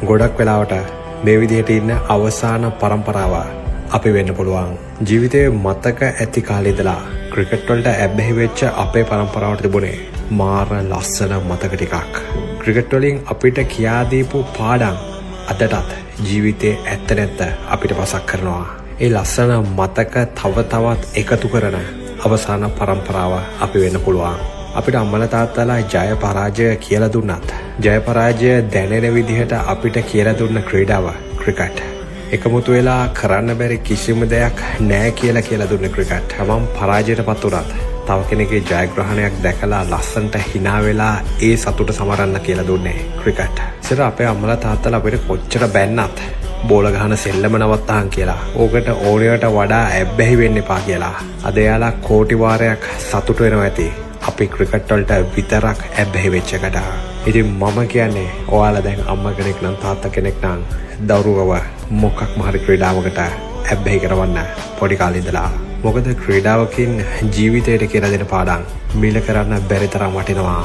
ගොඩක් වෙලාවට මේ විදිහට ඉන්න අවසාන පරම්පරාව අපි වෙන්න පුළුවන්. ජීවිතයේ මතක ඇති කාලේ ඉඳලා ක්‍රිකට් වලට ඇබ්බැහි වෙච්ච අපේ පරම්පරාවට තිබුණේ මාර ලස්සන මතක ටිකක්. ක්‍රිකට් වලින් අපිට කියා දීපු පාඩම් අදටත් ජීවිතේ ඇත්ත නැත්ත අපිට පසක් කරනවා. ඒ ලස්සන මතක තව තවත් එකතු කරන අවසාන පරම්පරාව අපි වෙන්න පුළුවන්. අපිට අම්මලා තාත්තලා ජය පරාජය කියලා දුන්නත් ජය පරාජය දැනෙන විදිහට අපිට කියලා දුන්න ක්‍රීඩාව ක්‍රිකට්. එකමුතු වෙලා කරන්න බැරි කිසිම දෙයක් නෑ කියලා දුන්න ක්‍රිකට්. තමන් පරාජයටපත් වුණත් තව කෙනෙක්ගේ ජයග්‍රහණයක් දැකලා ලස්සනට hina වෙලා ඒ සතුට සමරන්න කියලා දුන්නේ ක්‍රිකට්. ඉතින් අපේ අම්මලා තාත්තලා අපිට කොච්චර බැන්නත් බෝල ගහන සෙල්ලම නවත්තාන් කියලා. ඕකට ඕනයට වඩා ඇබ්බැහි වෙන්න එපා කියලා. අද එයාලා කෝටි වාරයක් සතුට වෙනවා ඇති. අපි ක්‍රිකට් වලට විතරක් ඇබ්බැහි වෙච්ච එකට. ඉතින් මම කියන්නේ ඔයාලා දැන් අම්මා කෙනෙක් නම් තාත්තා කෙනෙක් නම් දරුවව මොකක්ම හරි ක්‍රීඩාවකට ඇබ්බැහි කරවන්න පොඩි කාලේ ඉඳලා. මොකද ක්‍රීඩාවකින් ජීවිතයට කියලා දෙන පාඩම් මිල කරන්න බැරි තරම් වටිනවා.